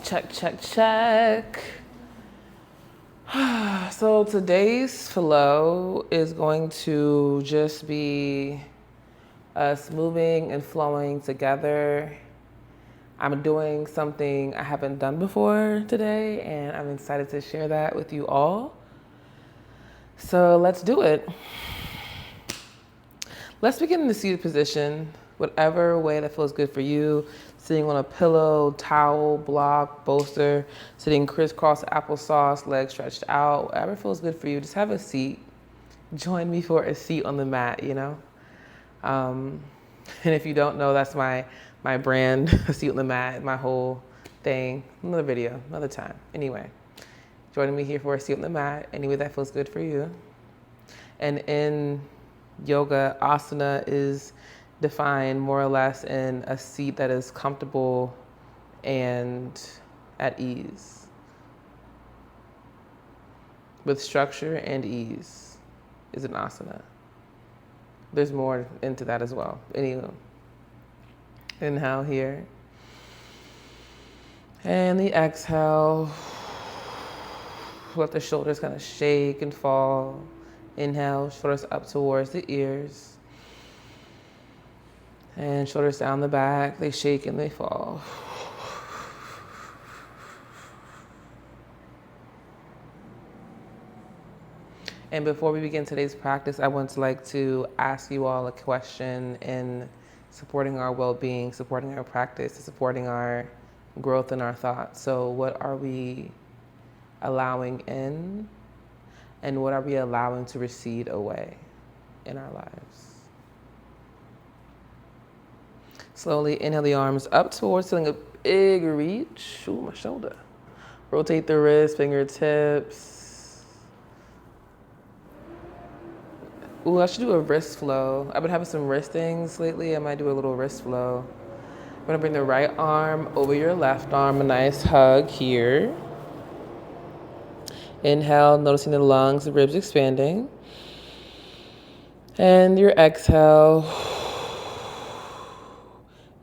Check. So today's flow is going to just be us moving and flowing together. I'm doing something I haven't done before today, and I'm excited to share that with you all. So let's do it. Let's begin in the seated position, whatever way that feels good for you. Sitting on a pillow, towel, block, bolster, sitting crisscross applesauce, legs stretched out, whatever feels good for you. Just have a seat. Join me for a seat on the mat, you know? And if you don't know, that's my brand, a seat on the mat, my whole thing. Another video, another time. Anyway, joining me here for a seat on the mat, any way that feels good for you. And in yoga, asana is defined more or less in a seat that is comfortable and at ease. With structure and ease is an asana. There's more into that as well. Anyway, inhale here. And the exhale. Let the shoulders kind of shake and fall. Inhale, shoulders up towards the ears. And shoulders down the back, they shake and they fall. And before we begin today's practice, I would like to ask you all a question in supporting our well-being, supporting our practice, supporting our growth and our thoughts. So what are we allowing in, and what are we allowing to recede away in our lives? Slowly inhale the arms up towards feeling a big reach. Ooh, my shoulder. Rotate the wrists, fingertips. Ooh, I should do a wrist flow. I've been having some wrist things lately. I might do a little wrist flow. I'm gonna bring the right arm over your left arm, a nice hug here. Inhale, noticing the lungs, the ribs expanding. And your exhale.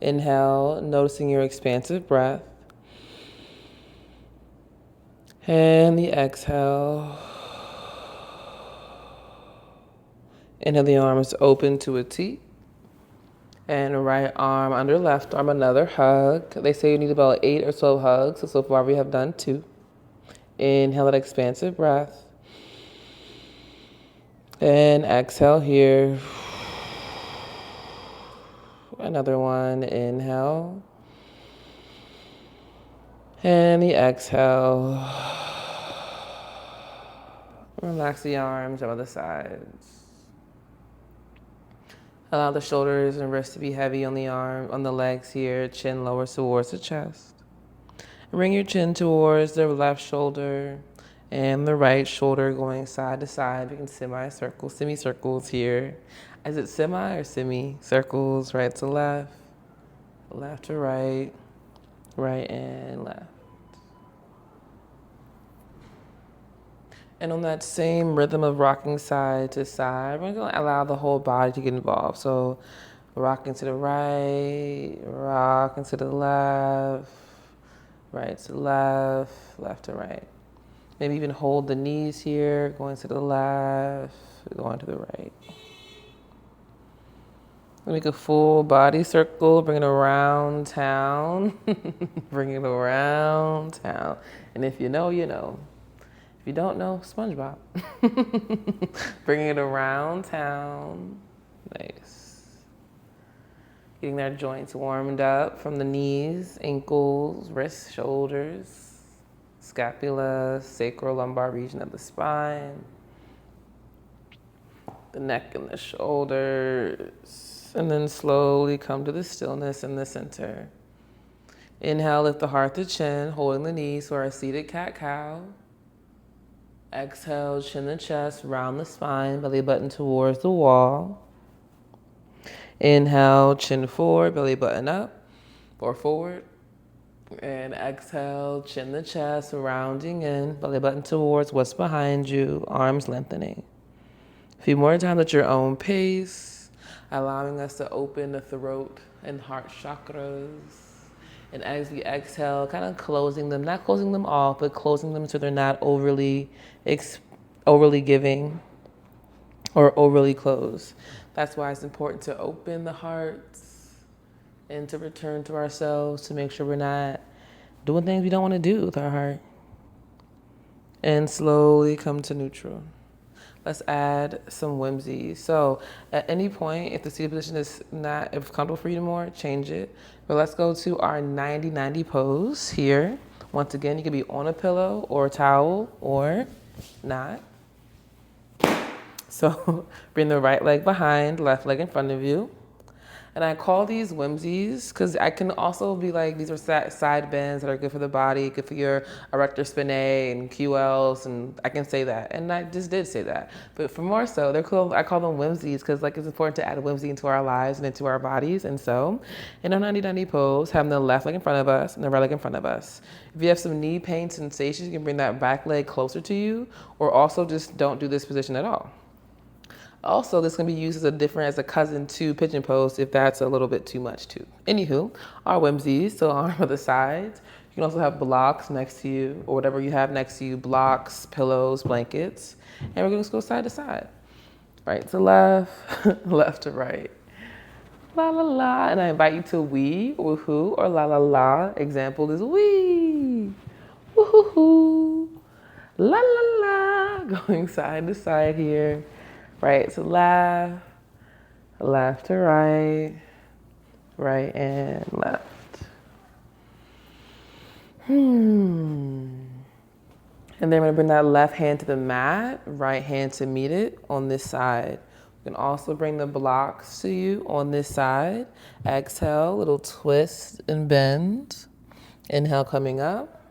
Inhale, noticing your expansive breath. And the exhale. Inhale, the arms open to a T. And right arm under left arm, another hug. They say you need about 8 or 12 hugs. So far we have done 2. Inhale that expansive breath. And exhale here. Another one, inhale. And the exhale. Relax the arms over the sides. Allow the shoulders and wrists to be heavy on the legs here. Chin lower towards the chest. Bring your chin towards the left shoulder and the right shoulder going side to side. We can semicircles here. Is it semi or semi? Circles, right to left, left to right, right and left. And on that same rhythm of rocking side to side, we're going to allow the whole body to get involved. So rocking to the right, rocking to the left, right to left, left to right. Maybe even hold the knees here, going to the left, going to the right. Make a full body circle, bring it around town. Bring it around town. And if you know, you know. If you don't know, SpongeBob. Bringing it around town. Nice. Getting their joints warmed up from the knees, ankles, wrists, shoulders, scapula, sacral-lumbar region of the spine, the neck and the shoulders. And then slowly come to the stillness in the center. Inhale, lift the heart to chin, holding the knees for our seated cat-cow. Exhale, chin the chest, round the spine, belly button towards the wall. Inhale, chin forward, belly button up or forward. And exhale, chin the chest, rounding in, belly button towards what's behind you, arms lengthening. A few more times at your own pace, allowing us to open the throat and heart chakras. And as we exhale, kind of closing them, not closing them off, but closing them so they're not overly giving or overly closed. That's why it's important to open the heart and to return to ourselves to make sure we're not doing things we don't want to do with our heart. And slowly come to neutral. Let's add some whimsy. So at any point, if the seated position is not comfortable for you anymore, change it. But let's go to our 90-90 pose here. Once again, you can be on a pillow or a towel or not. So bring the right leg behind, left leg in front of you. And I call these whimsies because I can also be like, these are side bends that are good for the body, good for your erector spinae and QLs, and I can say that. And I just did say that. But for more so, they're cool. I call them whimsies because like it's important to add whimsy into our lives and into our bodies. And so in our 90-90 pose, having the left leg in front of us and the right leg in front of us. If you have some knee pain sensations, you can bring that back leg closer to you, or also just don't do this position at all. Also, this can be used as a cousin to pigeon pose if that's a little bit too much too. Anywho, our whimsies, so arm on the sides. You can also have blocks next to you or whatever you have next to you, blocks, pillows, blankets. And we're gonna just go side to side. Right to left, left to right. La la la, and I invite you to wee, woohoo, or la la la. Example is wee, woohoo, la la la. Going side to side here. Right to left, left to right, right and left. And then we're gonna bring that left hand to the mat, right hand to meet it on this side. You can also bring the blocks to you on this side. Exhale, little twist and bend. Inhale, coming up.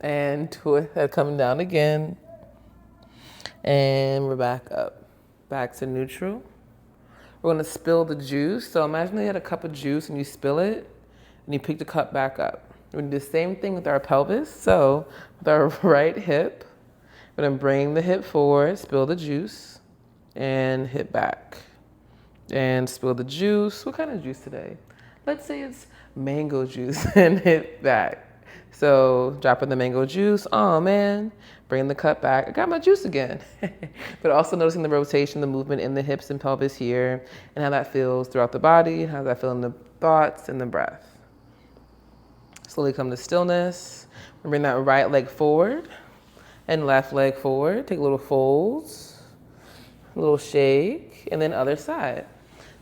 And twist, coming down again. And we're back up, back to neutral. We're gonna spill the juice. So imagine you had a cup of juice and you spill it and you pick the cup back up. We're gonna do the same thing with our pelvis. So with our right hip, we're gonna bring the hip forward, spill the juice, and hip back. And spill the juice. What kind of juice today? Let's say it's mango juice and hip back. So dropping the mango juice, oh man, bring the cup back. I got my juice again. But also noticing the rotation, the movement in the hips and pelvis here, and how that feels throughout the body, how that feels in the thoughts and the breath. Slowly come to stillness. Bring that right leg forward and left leg forward. Take little folds, a little shake, and then other side.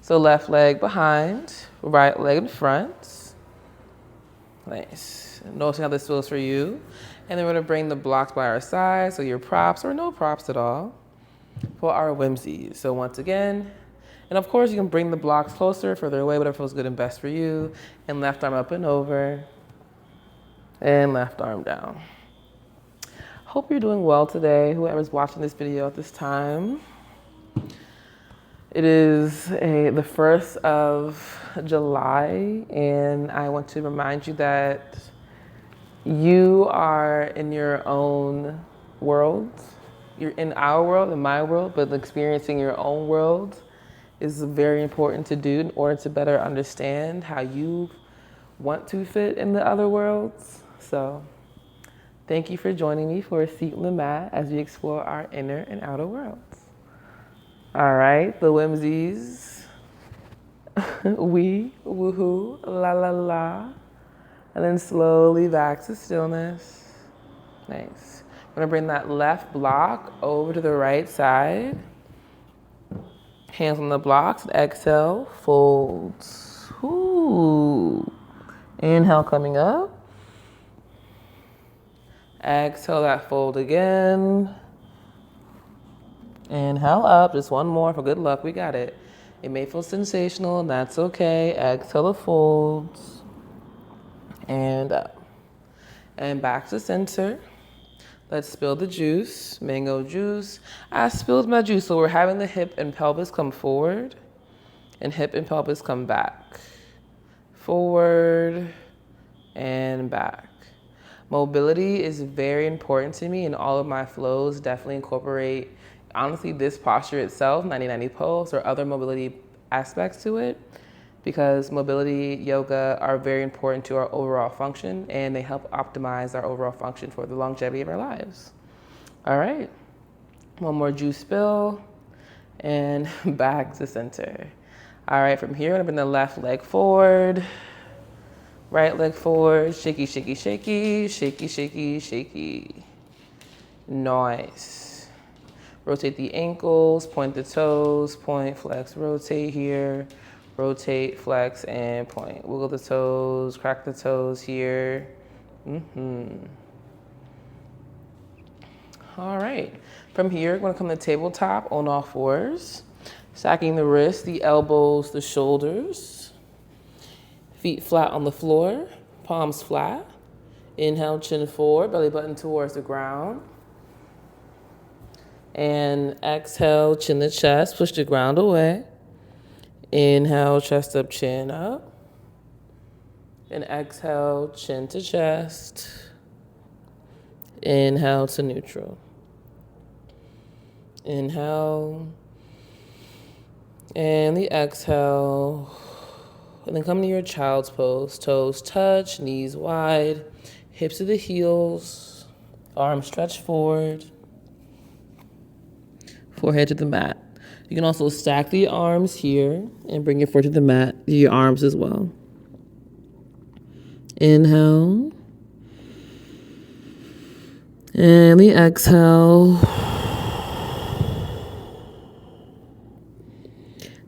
So left leg behind, right leg in front. Nice. Noticing how this feels for you. And then we're gonna bring the blocks by our side, so your props or no props at all for our whimsies. So once again, and of course you can bring the blocks closer, further away, whatever feels good and best for you. And left arm up and over, and left arm down. Hope you're doing well today, whoever's watching this video at this time. It is the 1st of July, and I want to remind you that you are in your own world. You're in our world, in my world, but experiencing your own world is very important to do in order to better understand how you want to fit in the other worlds. So thank you for joining me for a seat on the mat as we explore our inner and outer worlds. All right, the whimsies. We, woohoo, la la la. And then slowly back to stillness. Nice. I'm gonna bring that left block over to the right side. Hands on the blocks and exhale, folds. Ooh. Inhale coming up. Exhale that fold again. Inhale up, just one more for good luck, we got it. It may feel sensational, and that's okay. Exhale the folds. And up. And back to center. Let's spill the juice, mango juice. I spilled my juice, so we're having the hip and pelvis come forward, and hip and pelvis come back. Forward and back. Mobility is very important to me in all of my flows. Definitely incorporate, honestly, this posture itself, 90-90 pose, or other mobility aspects to it, because mobility, yoga are very important to our overall function, and they help optimize our overall function for the longevity of our lives. All right, one more juice spill, and back to center. All right, from here, I'm gonna bring the left leg forward, right leg forward, shaky, shaky, shaky, shaky, shaky, shaky. Nice. Rotate the ankles, point the toes, point, flex, rotate here. Rotate, flex, and point. Wiggle the toes, crack the toes here. All right. From here, we're gonna come to tabletop on all fours. Stacking the wrists, the elbows, the shoulders. Feet flat on the floor, palms flat. Inhale, chin forward, belly button towards the ground. And exhale, chin to chest, push the ground away. Inhale, chest up, chin up. And exhale, chin to chest. Inhale to neutral. Inhale. And the exhale. And then come to your child's pose. Toes touch, knees wide, hips to the heels, arms stretch forward, forehead to the mat. You can also stack the arms here and bring your forehead to the mat, your arms as well. Inhale. And the exhale.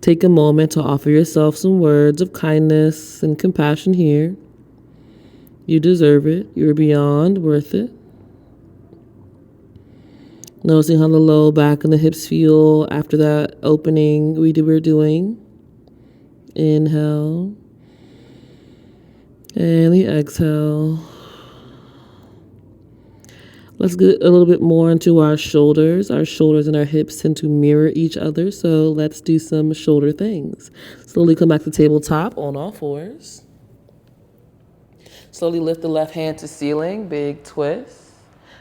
Take a moment to offer yourself some words of kindness and compassion here. You deserve it. You're beyond worth it. Noticing how the low back and the hips feel after that opening we're doing. Inhale. And the exhale. Let's get a little bit more into our shoulders. Our shoulders and our hips tend to mirror each other, so let's do some shoulder things. Slowly come back to tabletop on all fours. Slowly lift the left hand to ceiling, big twist.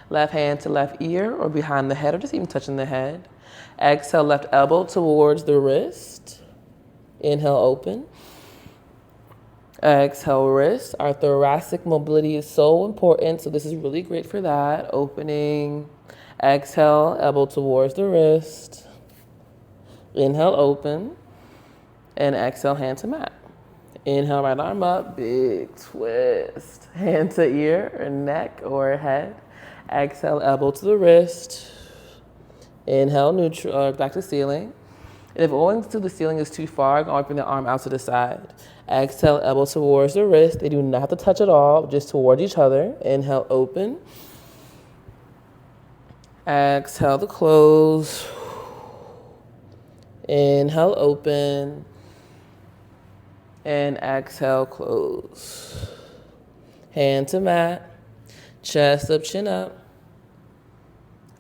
Left hand to left ear or behind the head or just even touching the head. Exhale, left elbow towards the wrist. Inhale, open. Exhale, wrist. Our thoracic mobility is so important, so this is really great for that. Opening. Exhale, elbow towards the wrist. Inhale, open. And exhale, hand to mat. Inhale, right arm up, big twist. Hand to ear or neck or head. Exhale, elbow to the wrist. Inhale, neutral, back to ceiling. And if going to the ceiling is too far, go bring the arm out to the side. Exhale, elbow towards the wrist. They do not have to touch at all, just towards each other. Inhale, open. Exhale to close. Inhale, open. And exhale, close. Hand to mat. Chest up, chin up.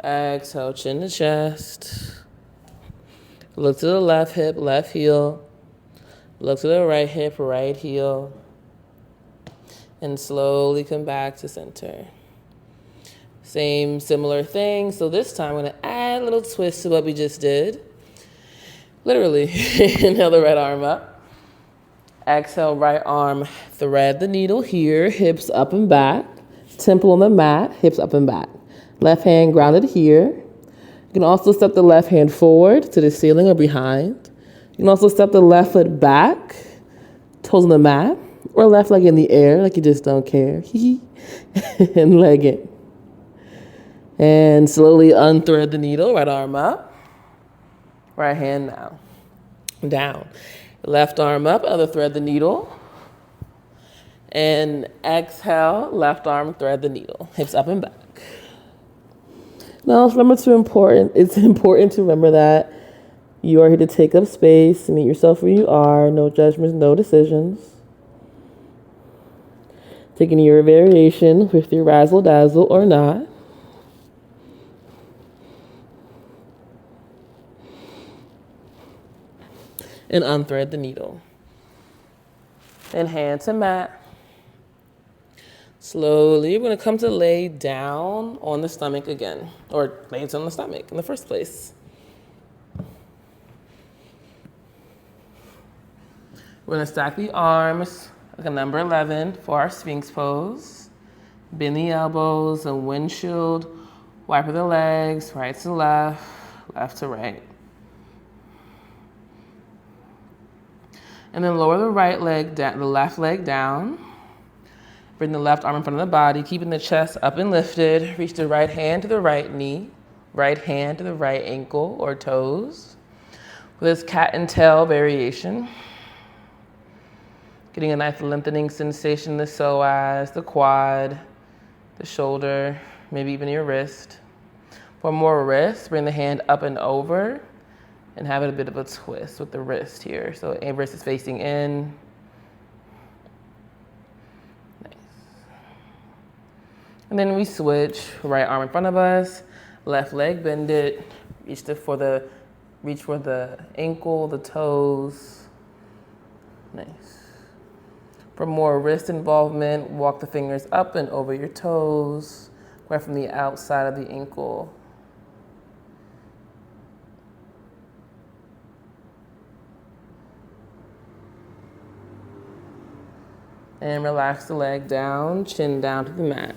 Exhale, chin to chest. Look to the left hip, left heel. Look to the right hip, right heel. And slowly come back to center. Same, similar thing. So this time I'm going to add a little twist to what we just did. Literally. Inhale the right arm up. Exhale, right arm, thread the needle here, hips up and back. Temple on the mat, hips up and back. Left hand grounded here. You can also step the left hand forward to the ceiling or behind. You can also step the left foot back, toes on the mat, or left leg in the air like you just don't care. And leg it. And slowly unthread the needle, right arm up. Right hand now. Down. Left arm up, other thread the needle. And exhale, left arm, thread the needle. Hips up and back. Now, remember it's important to remember that you are here to take up space, meet yourself where you are, no judgments, no decisions. Taking your variation with your razzle dazzle or not. And unthread the needle. And hand to mat. Slowly, we're going to come to lay down on the stomach again, or lay on the stomach in the first place. We're gonna stack the arms like a number 11 for our Sphinx pose. Bend the elbows and windshield wiper the legs, right to left, left to right. And then lower the right leg down, the left leg down. Bring the left arm in front of the body, keeping the chest up and lifted. Reach the right hand to the right knee, right hand to the right ankle or toes. With this cat and tail variation. Getting a nice lengthening sensation in the psoas, the quad, the shoulder, maybe even your wrist. For more wrist, bring the hand up and over and have it a bit of a twist with the wrist here. So wrist is facing in. Nice. And then we switch, right arm in front of us, left leg bend it, reach for the ankle, the toes. Nice. For more wrist involvement, walk the fingers up and over your toes, right from the outside of the ankle. And relax the leg down, chin down to the mat.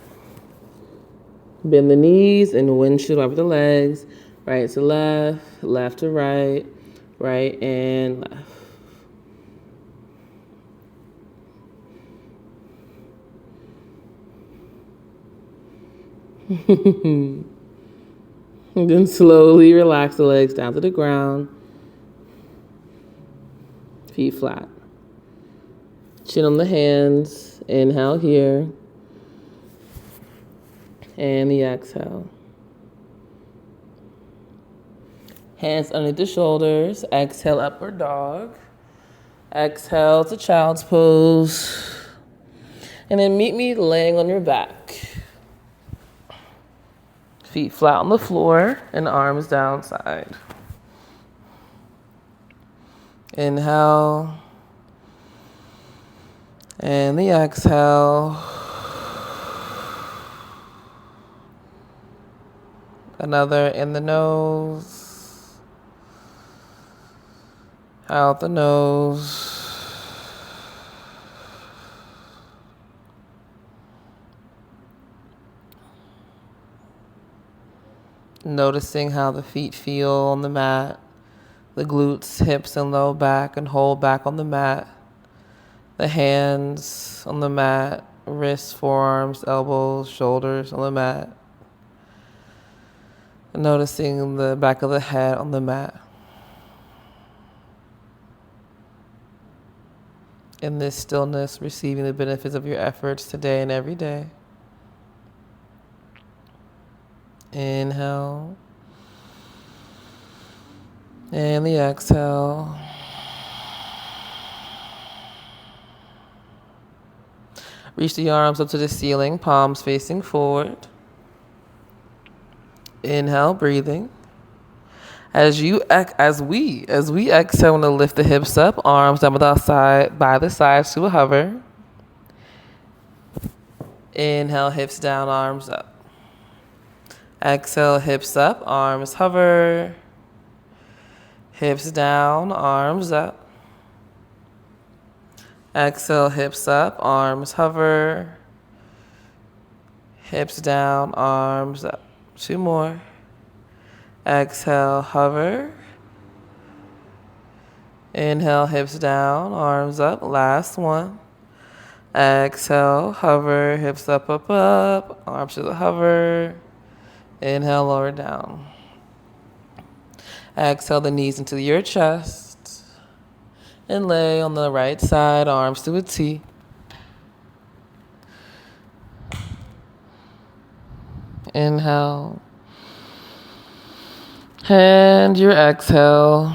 Bend the knees and windshield over the legs, right to left, left to right, right and left. And then slowly relax the legs down to the ground. Feet flat. Chin on the hands. Inhale here. And the exhale. Hands underneath the shoulders. Exhale, upward dog. Exhale to child's pose. And then meet me laying on your back. Feet flat on the floor and arms down side. Inhale. And the exhale. Another in the nose. Out the nose. Noticing how the feet feel on the mat, the glutes, hips, and low back and whole back on the mat, the hands on the mat, wrists, forearms, elbows, shoulders on the mat, and noticing the back of the head on the mat. In this stillness, receiving the benefits of your efforts today and every day. Inhale. And the exhale. Reach the arms up to the ceiling, palms facing forward. Inhale, breathing. As we exhale, want to lift the hips up, arms down by the sides to a hover. Inhale, hips down, arms up. Exhale, hips up, arms hover. Hips down, arms up. Exhale, hips up, arms hover. Hips down, arms up. 2 more. Exhale, hover. Inhale, hips down, arms up. Last one. Exhale, hover, hips up, up, up. Arms to the hover. Inhale, lower down. Exhale the knees into your chest. And lay on the right side, arms to a T. Inhale. And your exhale.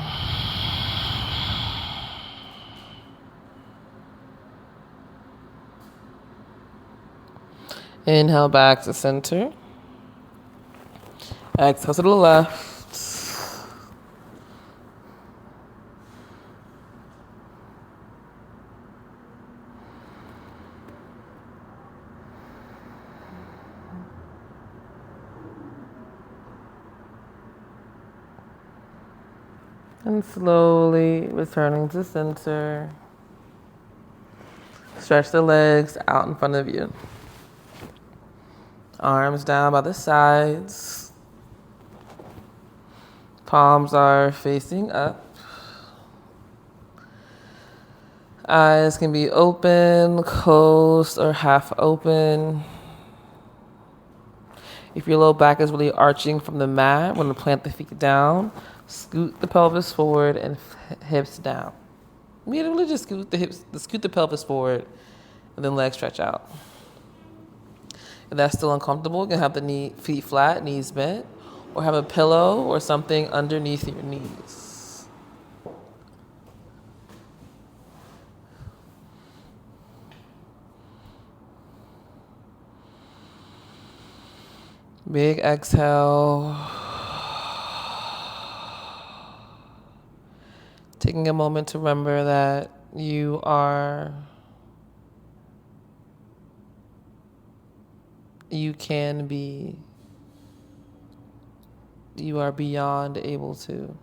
Inhale back to center. Exhale to the left. And slowly returning to center. Stretch the legs out in front of you. Arms down by the sides. Palms are facing up. Eyes can be open, closed, or half open. If your low back is really arching from the mat, we're going to plant the feet down, scoot the pelvis forward, and hips down. We really just scoot the pelvis forward, and then legs stretch out. If that's still uncomfortable, you can have the feet flat, knees bent, or have a pillow or something underneath your knees. Big exhale. Taking a moment to remember that you are beyond able to.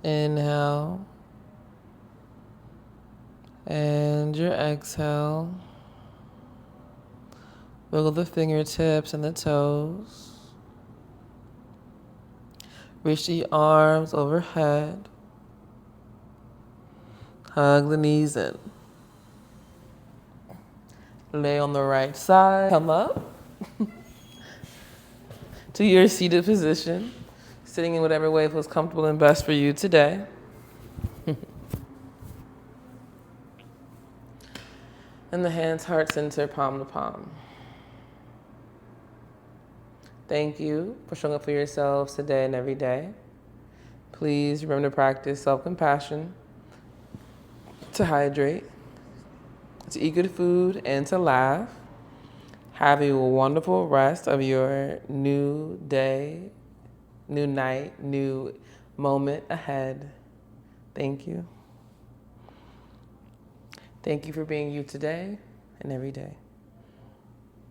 Inhale, and your exhale. Wiggle the fingertips and the toes. Reach the arms overhead. Hug the knees in. Lay on the right side. Come up to your seated position. Sitting in whatever way feels comfortable and best for you today. And the hands heart center, palm to palm. Thank you for showing up for yourselves today and every day. Please remember to practice self-compassion, to hydrate, to eat good food, and to laugh. Have a wonderful rest of your new day, new night, new moment ahead. Thank you. Thank you for being you today and every day.